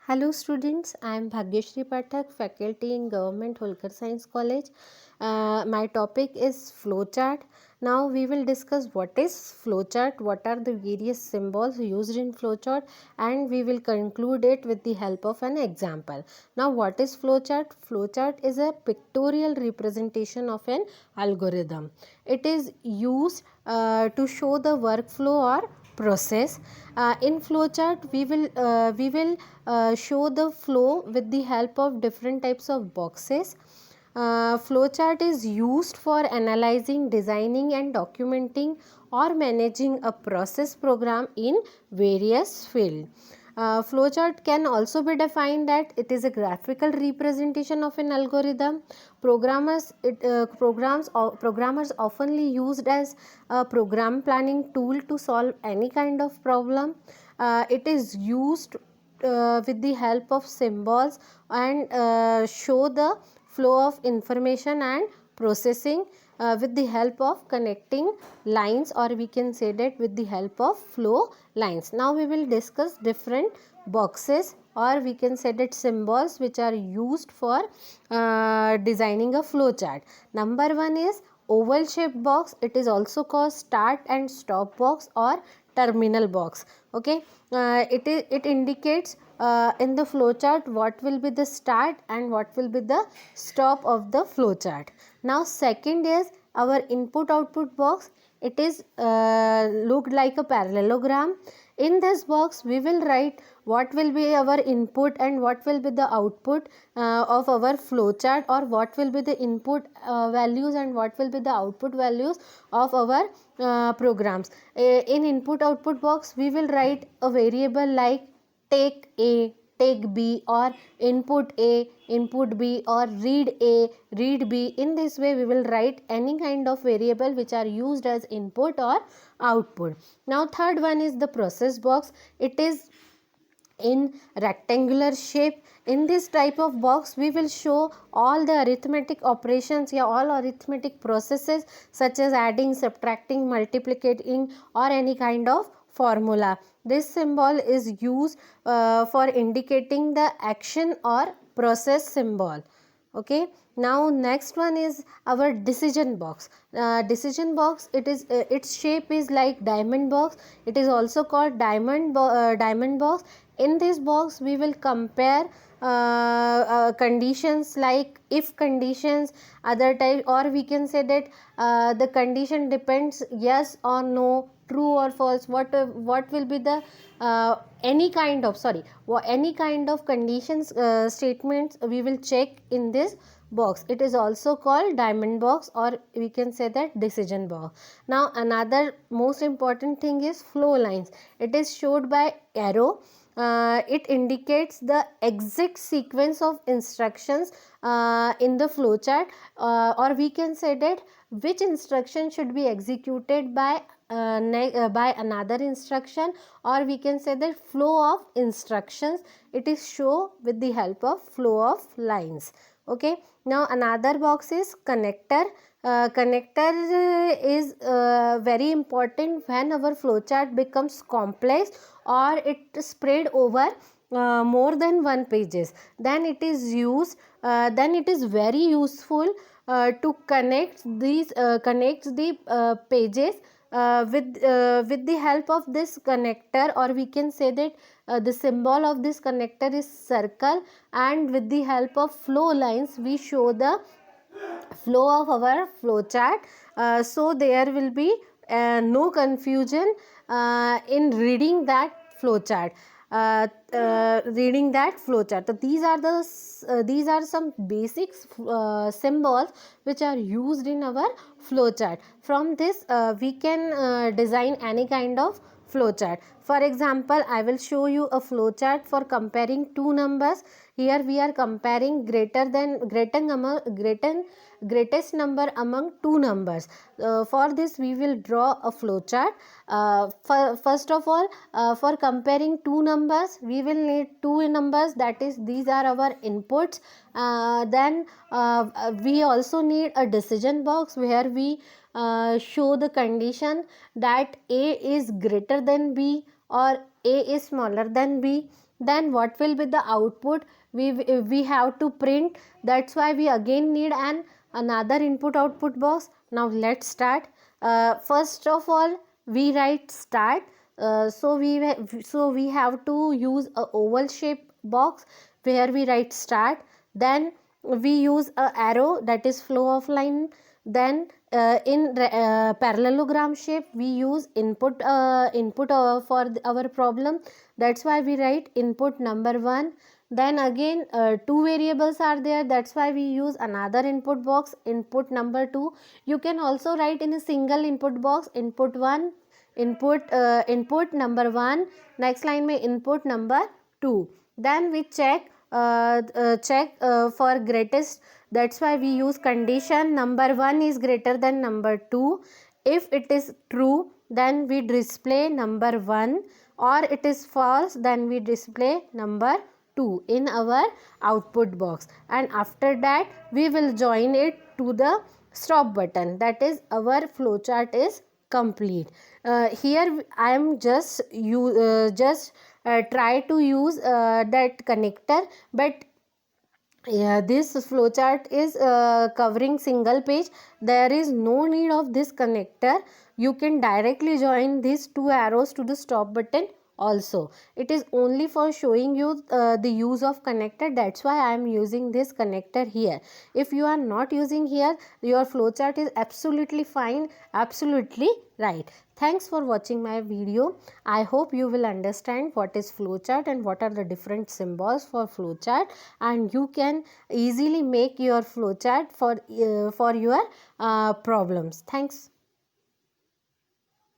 Hello students, I am Bhagyashree Pathak, faculty in Government Holkar Science College. My topic is flowchart. Now we will discuss what is flowchart, what are the various symbols used in flowchart, and we will conclude it with the help of an example. Now what is flowchart? Flowchart is a pictorial representation of an algorithm. It is used to show the workflow or process. In flowchart we will show the flow with the help of different types of boxes. Flowchart is used for analyzing, designing and documenting or managing a process program in various fields. Flowchart can also be defined that it is a graphical representation of an algorithm. Programmers oftenly used as a program planning tool to solve any kind of problem. It is used with the help of symbols and show the flow of information and processing with the help of connecting lines, or we can say that with the help of flow lines. Now we will discuss different boxes, or we can say that symbols which are used for designing a flow chart. Number one is oval shaped box. It is also called start and stop box or terminal box. Okay, it indicates in the flowchart what will be the start and what will be the stop of the flowchart. Now second is our input output box. It is looked like a parallelogram. In this box we will write what will be our input and what will be the output of our flowchart, or what will be the input values and what will be the output values of our programs. In input output box we will write a variable like take A, take B, or input A, input B, or read A, read B. In this way we will write any kind of variable which are used as input or output. Now third one is the process box. It is in rectangular shape. In this type of box we will show all the arithmetic operations, all arithmetic processes such as adding, subtracting, multiplicating or any kind of formula. This symbol is used for indicating the action or process symbol. Okay, now next one is our decision box. Decision box, it is its shape is like diamond box. It is also called diamond box. In this box we will compare conditions like if conditions, other type, or we can say that the condition depends yes or no, true or false. What will be the any kind of conditions statements we will check in this box. It is also called diamond box, or we can say that decision box. Now another most important thing is flow lines. It is showed by arrow. It indicates the exact sequence of instructions in the flowchart, or we can say that which instruction should be executed by another instruction, or we can say that flow of instructions. It is shown with the help of flow of lines. Okay, now another box is connector. Connector is very important when our flowchart becomes complex or it spread over more than one pages. Then it is used. Then it is very useful to connect the pages with the help of this connector, or we can say that the symbol of this connector is circle, and with the help of flow lines we show the flow of our flowchart. So there will be no confusion in reading that flowchart. So these are some basics symbols which are used in our flowchart. From this we can design any kind of flowchart. For example, I will show you a flowchart for comparing two numbers. Here we are comparing greatest number among two numbers. For this we will draw a flowchart. First of all, for comparing two numbers we will need two numbers, that is these are our inputs. Then we also need a decision box where we show the condition that A is greater than B or A is smaller than B. then what will be the output? We have to print. That's why we again need another input output box. Now let's start. First of all, we write start. So we have to use a oval shape box where we write start. Then we use a arrow, that is flow of line. Then in parallelogram shape we use input for our problem. That's why we write input number 1. Then again two variables are there, that's why we use another input box, input number 2. You can also write in a single input box, input 1, input number 1, next line में input number 2. Then we check for greatest. That's why we use condition number 1 is greater than number 2. If it is true, then we display number 1, or it is false, then we display number 2 in our output box. And after that we will join it to the stop button. That is, our flowchart is complete. Here I am just try to use that connector, but this flowchart is covering single page. There is no need of this connector. You can directly join these two arrows to the stop button also. It is only for showing you the use of connector. That's why I am using this connector here. If you are not using here, your flowchart is absolutely fine, absolutely right. Thanks for watching my video. I hope you will understand what is flowchart and what are the different symbols for flowchart, and you can easily make your flowchart for your problems. Thanks.